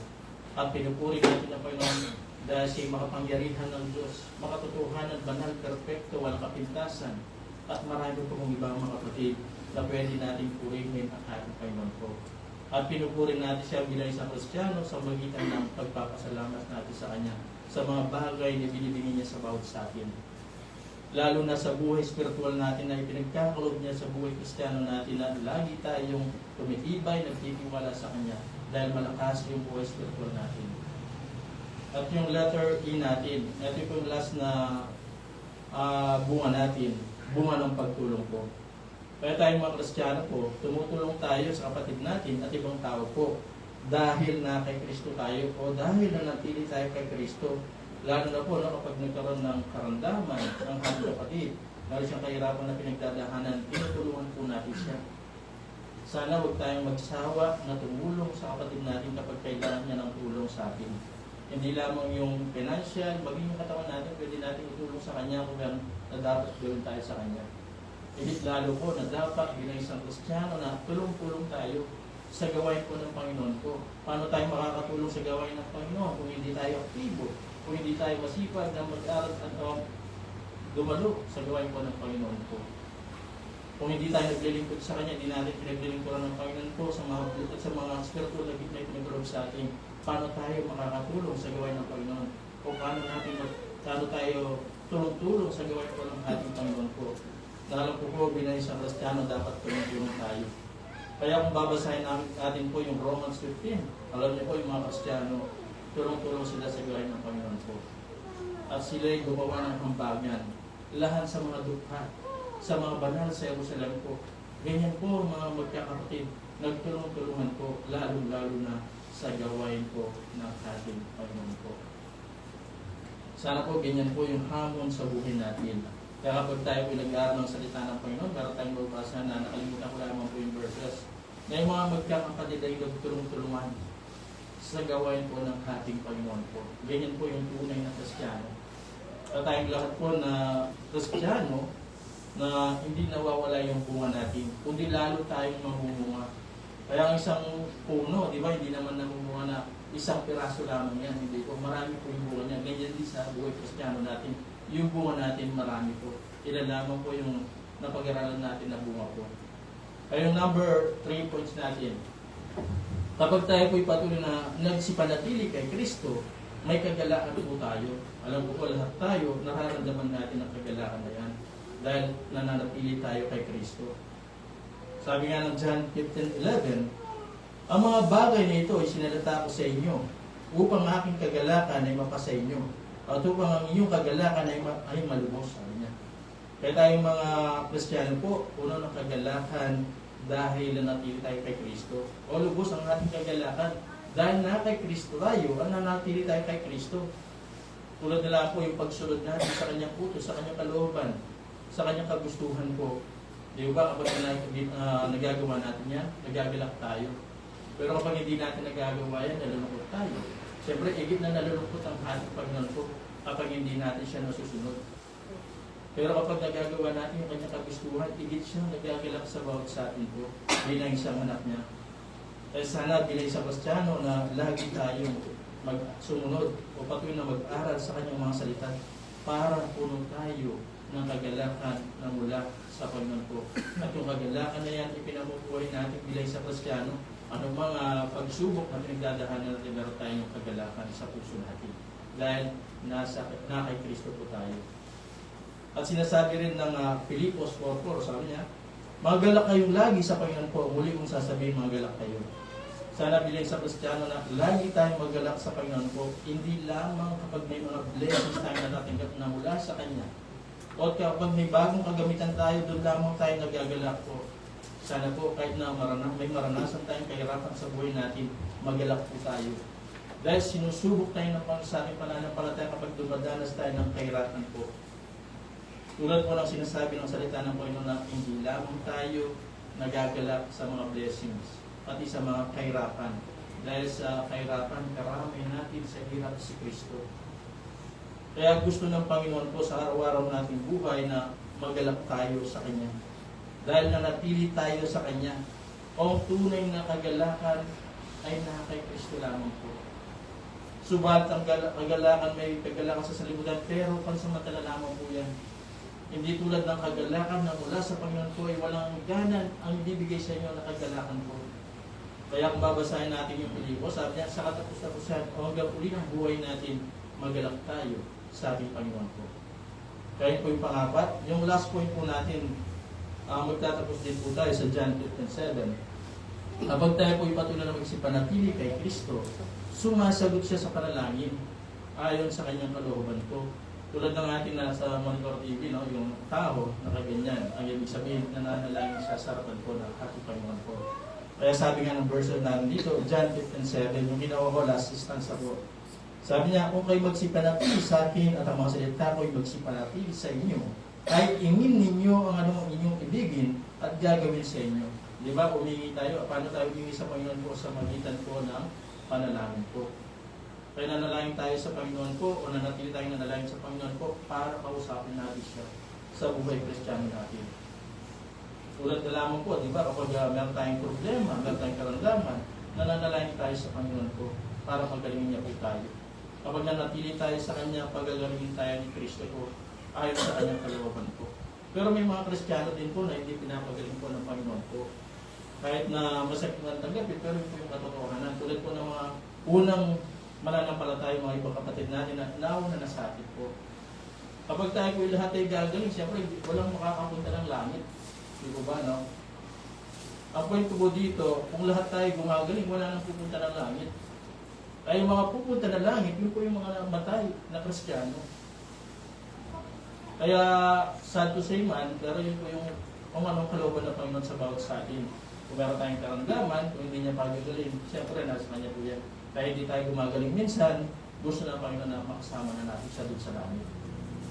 At pinupuri natin ang Panginoon dahil siya makapangyarihan ng Diyos, makatotohanan, banal, perfecto, walang kapintasan, at marami po kong ibang mga kapatid na pwede natin purihin ang ating Panginoon po. At pinupuri natin siya bilang isang Kristiyano sa magitan ng pagpapasalamat natin sa Kanya sa mga bagay na binibigay niya sa bawat sa atin. Lalo na sa buhay spiritual natin na ipinagkakalob niya sa buhay Kristiyano natin na lagi tayong tumitibay, nagtitiwala sa Kanya dahil malakas yung buhay spiritual natin. At yung letter E natin, ito po yung last na bunga natin, bunga ng pagtulong po. Kaya tayong mga Kristiyano po, tumutulong tayo sa kapatid natin at ibang tao po dahil na kay Kristo tayo o dahil na natili tayo kay Kristo. Lalo na po kapag nagkaroon ng karamdaman ng ating kapatid, lalo siyang kahirapan na pinagdadahanan, tinutulungan po natin siya. Sana huwag tayong magsawa na tumulong sa kapatid natin kapag kailangan niya ng tulong sa atin. Hindi lamang yung financial, maging yung katawan natin, pwede natin itulong sa kanya kung meron na dapat gawin tayo sa kanya. Ibig lalo po na dapat bilang isang Kristiyano na tulong-tulong tayo sa gawain po ng Panginoon po. Paano tayo makakatulong sa gawain ng Panginoon kung hindi tayo aktibo, kung hindi tayo masipag na mag-aral at dumalo sa gawain po ng Panginoon po. Kung hindi tayo naglilingkod sa Kanya, hindi natin pinaglilingkuran ng Panginoon po sa mga spiritual na gitna pinagulog sa atin. Paano tayo makakatulong sa gawain ng Panginoon? O paano tayo tulong-tulong sa gawain po ng ating Panginoon po? Dahil po bilang isang Kristiyano, dapat tulong-tulong tayo. Kaya kung babasahin natin po yung Romans 15, alam niyo po yung mga Kristiyano, tulong-tulong sila sa gawain ng Panginoon po. At sila'y gumawa ng hambagan, lahat sa mga dukha, sa mga banal sa Jerusalem po. Ganyan po mga magkakapatid, nagtulong-tulungan po, lalo-lalo na sa gawain po ng ating Panginoon po. Sana po ganyan po yung hamon sa buhay natin. Kaya kapag tayo pinag-aaral ng salita ng Panginoon, meron tayong mabasa na nakalimutan ko lamang po yung verses, na yung mga magkakapatid ay nagtulong-tulungan sa gawain po ng ating Panginoon po. Ganyan po yung tunay na Kristiyano. At tayong lahat po na Kristiyano, na hindi nawawala yung bunga natin, kundi lalo tayong mamumunga. Kaya ang isang puno, di ba, hindi naman namumunga na isang piraso lamang yan, hindi po, marami po yung bunga niya. Ganyan din sa buhay Kristiyano natin, yung bunga natin marami po. Ilan lamang po yung napag-aralan natin na bunga po. Kaya yung number 3 points natin, kapag tayo po'y patuloy na nagsipanatili kay Kristo, may kagalaan po tayo. Alam po lahat tayo, nararamdaman natin ang kagalaan na yan dahil nananatili tayo kay Kristo. Sabi nga ng John 15:11, ang mga bagay na ito ay sinalita ko sa inyo upang aking kagalakan ay mapasa inyo at upang ang inyong kagalakan ay malubos. Sabi niya. Kaya tayong mga Kristiyano po, puno ng kagalakan dahil nanatili tayo kay Kristo. O lubos ang ating kagalakan dahil na kay Kristo tayo, ang nanatili tayo kay Kristo. Tulad nila po yung pagsunod natin sa kanyang utos, sa kanyang kalooban, sa kanyang kagustuhan po. Di ba kapag nagagawa natin yan, nagagalak tayo. Pero kapag hindi natin nagagawa yan, nalulungkot tayo. Siyempre, higit na nalulungkot ang ating Panginoon po kapag hindi natin siya nasusunod. Pero kapag nagagawa natin yung kanyang kagustuhan, higit siya nagagalak sa bawat sa atin po bilang isang anak niya. Kaya sana bilang isang Kristiyano na lagi tayong magsumunod o patuloy na mag-aral sa kanyang mga salita para puno tayo ng kagalakan na mula sa Panginoon po. At yung kagalakan na yan, ipinamubuhay natin bilang isang Kristiyano. Anong mga pagsubok na pinagdadahanan natin, meron tayong kagalakan sa puso natin. Dahil na kay Kristo po tayo. At sinasabi rin ng Filipos 4:4, sabi niya, magalak kayong lagi sa Panginoon po. Muli kong sasabihin, magalak kayo. Sana bilang isang Kristiyano na lagi tayong magalak sa Panginoon po. Hindi lamang kapag may mga blessings tayo natatanggap na mula sa Kanya. O kapag may bagong kagamitan tayo, doon lamang tayo nagagalak po. Sana po kahit na may maranasan tayong kahirapan sa buhay natin, magalak po tayo. Dahil sinusubok tayo ng sa ating pananampalataya kapag dumadanas tayo ng kahirapan po. Tulad po ng sinasabi ng salita ng Panginoon na hindi lamang tayo nagagalak sa mga blessings, pati sa mga kahirapan. Dahil sa kahirapan, karami natin sa hirap si Kristo. Kaya gusto ng Panginoon po sa araw-araw nating buhay na magalak tayo sa Kanya. Dahil na napili tayo sa Kanya, ang tunay na kagalakan ay nasa kay Kristo lamang po. Subalit ang kagalakan, may kagalakan sa salibutan, pero pansamantala lamang po yan. Hindi tulad ng kagalakan na mula sa Panginoon po ay walang ganan ang ibibigay sa inyo na kagalakan po. Kaya kung babasahin natin yung Pilipo, sabi niya, sa katapos-tapusan, o hanggang uli ng buhay natin, magalak tayo sa ating Panginoon po. Kaya po yung pangapat, yung last point po natin, magtatapos din po tayo sa John 15:7. Kapag tayo po ipatuloy na magsipanatili kay Kristo, sumasagot siya sa panalangin ayon sa kanyang kalooban po. Tulad ng ating nasa Monitor TV, no, yung tao na kaganyan, ang ibig sabihin na nanalangin siya sa harapan po ng ating Panginoon po. Kaya sabi nga ng verse natin dito, John 15:7, yung ginawa ko last instance po. Sabi niya, kung kayo magsipanatili sa akin at ang mga salita ko ay magsipanatili sa inyo, kahit ingin ninyo ang anong inyong ibigin at gagawin sa inyo. Di ba, umingi tayo, paano tayo umingi sa Panginoon po sa magitan po ng panalangin po. Kaya nanalangin tayo sa Panginoon po o nanatili tayong nanalangin sa Panginoon po para kausapin natin siya sa buhay Kristiyano natin. Tulad na lamang po, di ba, kapag meron tayong problema, meron tayong karamdaman, nananalangin tayo sa Panginoon po para magalingin niya po tayo. Kapag nanatili tayo sa Kanya, pagagalingin tayo ni Kristo po ayon sa Kanyang kalooban po. Pero may mga Kristiyano din po na hindi pinapagaling po ng Panginoon po. Kahit na masakit na tanggapin, pero ito yung katotohanan. Tulad po ng mga unang mananampalataya, mga ibang kapatid natin na nauna na sa atin po. Kapag tayo po lahat ay gagaling, siyempre walang makakapunta ng langit. Di po ba, no? Ang point ko po dito, kung lahat tayo gumagaling, wala nang pupunta ng langit. Ay yung mga pupunta na langit, yun po yung mga matay na Kristiyano. Kaya, sad to say man, pero yun po yung kung anong kalooban ng Panginoon sa bawat sa atin. Kung meron tayong karamdaman, kung hindi niya pagagaling, siyempre nasa Kanya po yan. Kaya hindi tayo gumagaling minsan, gusto ng Panginoon na makasama na natin siya doon sa langit.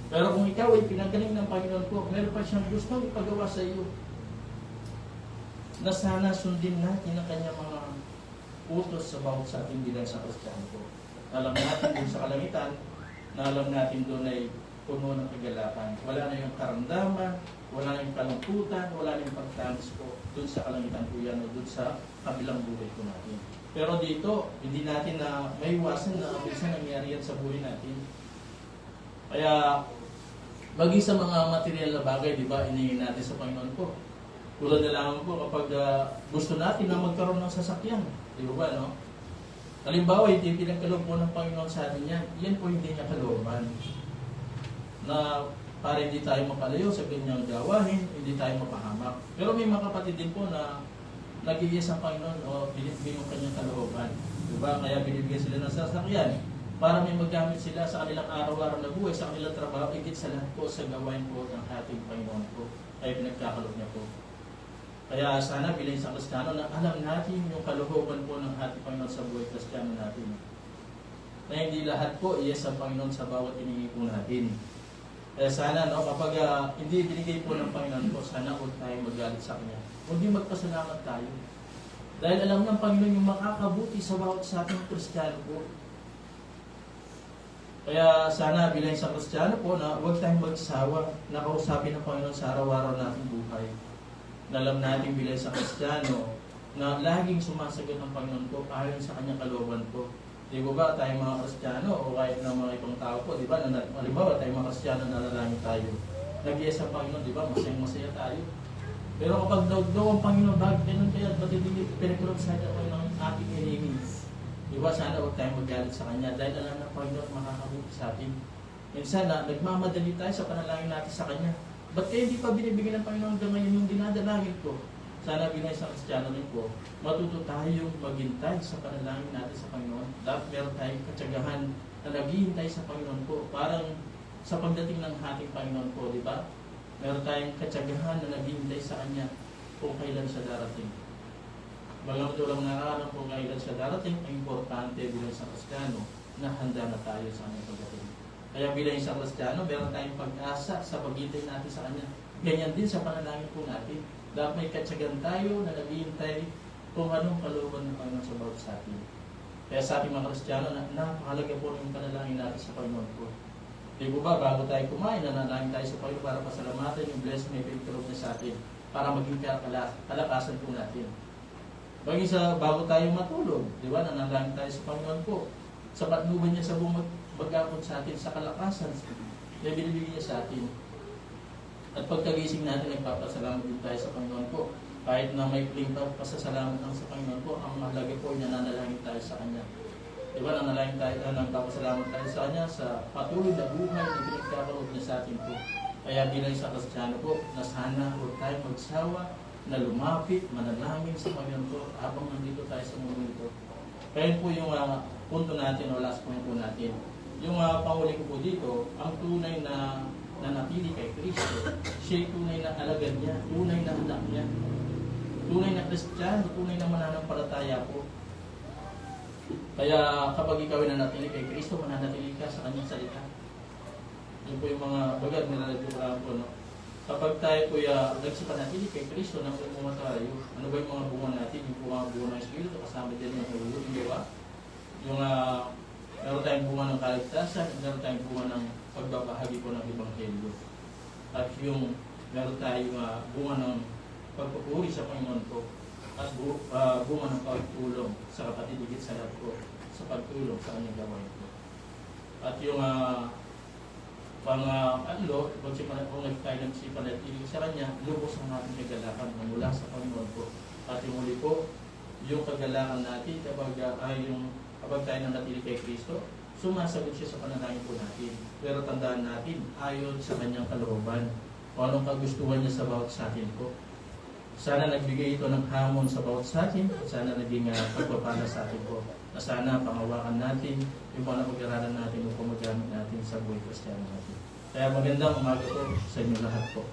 Pero kung ikaw ay pinagaling ng Panginoon po, meron pa siyang gustong ipagawa sa iyo, na sana sundin natin ang Kanyang mga utos sa bawat sa ating bilang sa Kristiyano po. Alam natin doon sa kalangitan, na alam natin doon ay puno ng kagalakan. Wala na yung karamdaman, wala na yung kalungkutan, wala na yung pagtangis po doon sa kalangitan po yan o doon sa kabilang buhay po natin. Pero dito, hindi natin na may iwasan na minsan nangyari yan sa buhay natin. Kaya, bagi sa mga material na bagay, di ba, iningin natin sa Panginoon po. Tulad na lang po kapag gusto natin na magkaroon ng sasakyan. Di ba, no? Halimbawa, hindi pinagkaloob po ng Panginoon sa atin yan. Yan po hindi niya kalooban. Na para hindi tayo mapalayo sa ganyang gawain, hindi tayo mapahamak. Pero may mga kapatid din po na nag-iis ang Panginoon o binibigay yung kanyang kalooban. Diba? Kaya binibigyan sila ng sasakyan para may magamit sila sa kanilang araw-araw na buhay, sa kanilang trabaho, igit sa lahat po sa gawain po ng ating Panginoon po. Kaya pinagkakaloob niya po. Kaya sana bilang isang Kristiyano na alam natin yung kalooban po ng ating Panginoon sa buhay Kristiyano natin. Na hindi lahat po yes ang Panginoon sa bawat hiningi po natin. Kaya sana, no, kapag hindi binigay po ng Panginoon po, sana huwag tayo magalit sa Kanya. Huwag din magpasalamat tayo. Dahil alam ng Panginoon yung makakabuti sa bawat sa ating Kristiyano po. Kaya sana bilang isang Kristiyano po na huwag tayong magsawa na kausapin ng Panginoon sa araw-araw nating buhay. Na alam natin bilang isang Kristiyano na laging sumasagot ng Panginoon po ayon sa Kanyang kalooban po. Di ba tayong mga Kristiyano o kahit ng mga ibang tao po, di ba, halimbawa tayong mga Kristiyano na nalangin tayo. Nag-iis ang Panginoon, di ba, masaya tayo. Pero kapag daw ang Panginoon, bakit ganun kaya, ba't hindi pinagkulog sa atin ng ating hinihingi? Di ba, sana huwag tayong magalit sa Kanya dahil alam ng Panginoon makakabuti sa atin. Minsan na, nagmamadali tayo sa panalangin natin sa Kanya. Ba't kaya hindi pa binibigyan ng Panginoon hanggang ngayon yung dinadalangin ko? Sana bilang isang Kristiyano rin po, matuto tayong maghintay sa panalangin natin sa Panginoon. Dapat meron tayong katsagahan na naghihintay sa Panginoon po. Parang sa pagdating ng ating Panginoon po, di ba? Meron tayong katsagahan na naghihintay sa Kanya kung kailan siya darating. Bagamat walang nakakaroon kung kailan siya darating, ang importante bilang isang Kristiyano na handa na tayo sa Kanyang pagdating. Kaya bilang isang Kristiyano, meron tayong pag-asa sa paghintay natin sa Kanya. Ganyan din sa panalangin po natin. Dapat may katsagan tayo na naghihintay kung anong kalooban ng Panginoon sa bawat sa atin. Kaya sa ating mga Kristiyano, napakahalaga po ng panalangin natin sa Panginoon po. Di ba ba, bago tayo kumain, nanalangin tayo sa Panginoon para pasalamatan yung blessing na ipinagkaloob niya sa atin para maging kalakasan po natin. Bagay sa bago tayo matulog, di ba, nanalangin tayo sa Panginoon po. Sa patnubay niya sa buong mag-apon sa atin, sa kalakasan na binibigyan niya sa atin. At pagkagising natin, nagpapasalamat din tayo sa Panginoon po. Kahit na may pling pasasalamat lang sa Panginoon po, ang mahalaga po niya nanalangin tayo sa Kanya. Di ba, nanalangin tayo, nagpapasalamat tayo sa Kanya sa patuloy na buhay na pinagkakaloob niya sa atin po. Kaya bilang sa Kristiyano po, na sana huwag tayo magsawa, na lumapit, manalangin sa Panginoon po habang nandito tayo sa mundo ito. Kaya po yung punto natin o last point po natin. Yung panghuli ko po dito, ang tunay na nanatili kay Kristo, siya tunay na alagad niya, tunay na anak niya. Tunay na Kristiyano, tunay na mananampalataya po. Kaya kapag ikaw ay nanatili kay Kristo, mananatili ka sa Kanyang salita. Yun po yung mga bagad na nalagyan po. No? Kapag tayo po nagsipanatili kay Kristo, nang umuha tayo, ano ba yung mga bunga natin? Yung mga bunga ng Espiritu, kasama din yung hulog, di ba? Yung meron tayong bunga ng kaligtasan, meron tayong bunga ng pagbabahagi po ng Ebanghelyo. At yung meron tayong bunga ng pagpupuri sa Panginoon po at bunga ng pagtulong sa kapatid higit sa lahat po sa pagtulong sa kanyang gawain po. At yung kung tayo nagsipanatili sa kanya, lubos ang ating kagalakan na mula sa Panginoon po. At yung muli po, yung kagalakan natin kapag tayo nanatili kay Kristo, sumasagot siya sa panalangin po natin. Pero tandaan natin, ayon sa kanyang kalooban, o anong kagustuhan niya sa bawat sa atin po. Sana nagbigay ito ng hamon sa bawat sa atin, at sana naging pagpapala sa atin po. Na sana pangawakan natin yung mga pag-aralan natin upang magamit natin sa buhay Kristiyano natin. Kaya magandang umaga po sa inyo lahat po.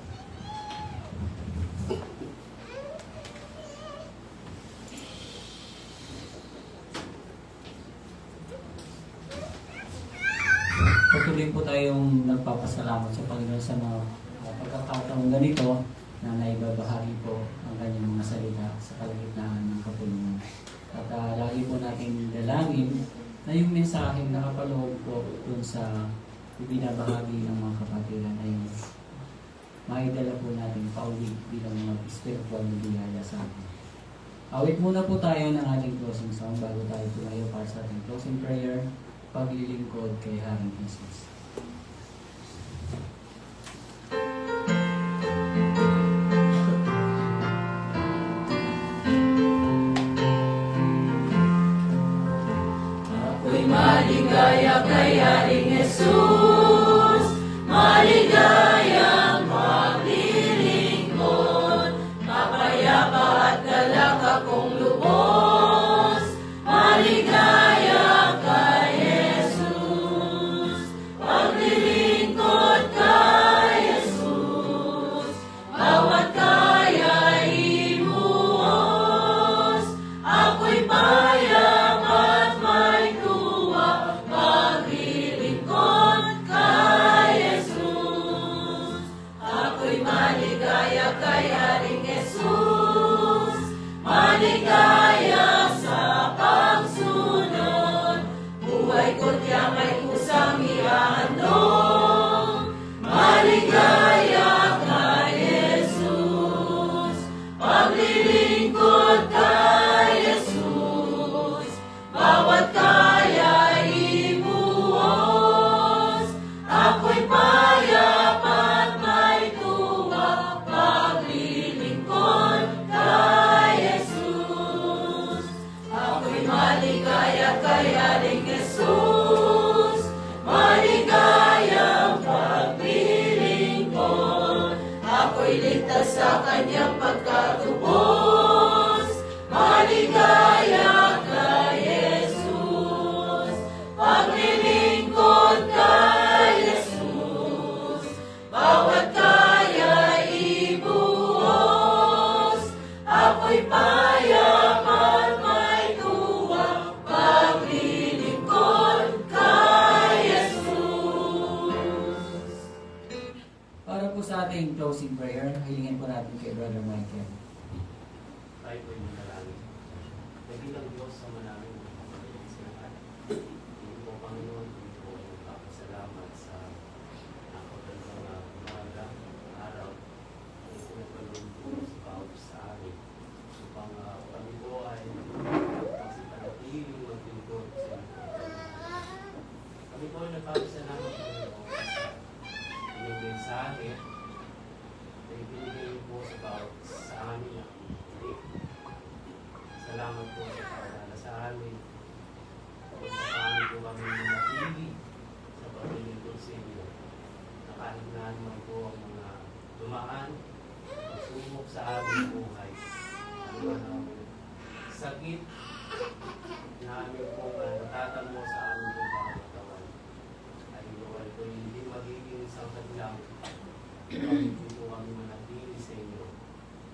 Patuloy po tayong nagpapasalamat sa Panginoon sa mga pagkakataong ganito na naibabahagi po ang kanyang mga salita sa kalagitnaan ng kapulungan. At lagi po natin dalangin na yung mensaheng nakapaloob po dun sa ibinabahagi ng mga kapatiran ay maidala po natin pauli bilang mga spiritual na biyaya sa atin. Awit muna po tayo ng ating closing song bago tayo tumayo para sa ating closing prayer, paglilingkod kay Haring Jesus. Maligaya kay Haring Jesus, maligayang maglilingkod, mapayapa at galak akong lubos, maligaya kay Jesus, paglilingkod kay Jesus, bawat kaya ibuhos, ako'y payap at may kay Haring Jesus, maligaya sa pagsunod, buhay ko't yang may kusang ihandog, maligaya kay Jesus, paglilingkod kay Jesus, bawat kaya ibuhos, ako'y payap at may tuwa, paglilingkod kay Jesus. Ako'y maligaya kay Haring Jesus, maligayang paglilingkod, ako'y ligtas sa kanyang pagkatubos, maligaya kay Jesus, paglilingkod kay Jesus, bawat kaya ibuhos, ako'y payap at may tuwa, paglilingkod kay Jesus. Para po sa ating closing prayer, hilingin po natin kay Brother Michael. Tayo po yung manalangin. Nabilang Diyos sa manalangin ng kapatid sa lahat. Hindi po Panginoon, hindi po nagpapasalamat sa nagpapasalamat po sa binigay sa akin. Na ibinigay niyo po sa amin na salamat po sa paalala sa amin. Kung paano po kami nanatili sa paglilingkod sa inyo. Na kahit na naman po ang mga dumaan, pagsubok sa aming buhay. Ano ang sakit namin po natatamo sa aming pagkatawan. Ay luwal ko hindi magiging isang kadlang kami po kami manatili sa inyo.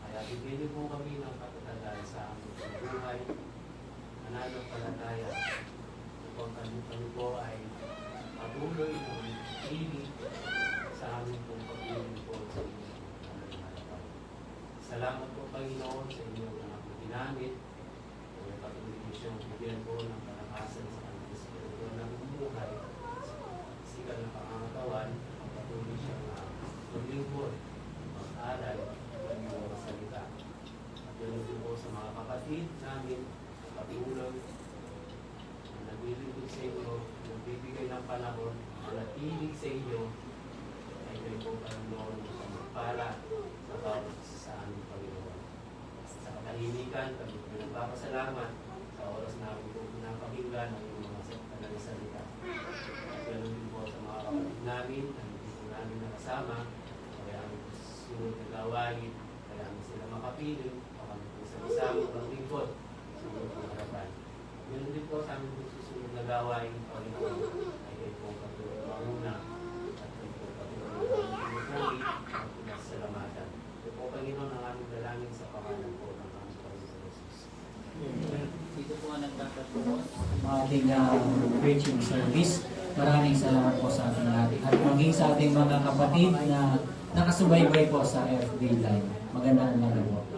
Kaya bigyan niyo po kami ng katatagan sa aming buhay. Mananampalataya upang kami po ay patuloy na manatili sa aming pong paglilingkod sa inyo. Salamat po Panginoon sa inyong anak na ginamit. Kaya patuloy niyo siyang bigyan po ng kalakasan sa kanyang espiritu ng buhay. Sikat na pangangatawan, patuloy siyang maglingkod, mag-aral, ng iyong salita. At ganoon din po sa mga kapatid namin, patuloy, na naglilingkod sa inyo, nagbibigay ng panahon, nanatilig sa inyo, ay kayo po Panginoon sa magpala sa bawat sa aming Panginoon. Sa katahimikan, kami po nagpapasalamat sa oras na po pinapakinggan ang iyong mga salita. At ganoon din po sa mga kapatid namin, na hindi po namin nakasama, kaya ang sunod na gawain, kaya kami sila makapiling, o kami po sa isang paglingkod sa iyong pangharapan. Ganoon din po sa aming po susunod na gawain, Panginoon, ay kayo po patuloy mauna at kayo po patuloy pinupuli at pinasalamatan. Ito po Panginoon ang aming dalangin sa pangalan po ng aming Panginoon Jesus. Dito po ang nagtatapos ang ating preaching service. Maraming salamat po sa ating lahat. At maging sa ating mga kapatid na nakasubaybay po sa FB Live. Magandang umaga po.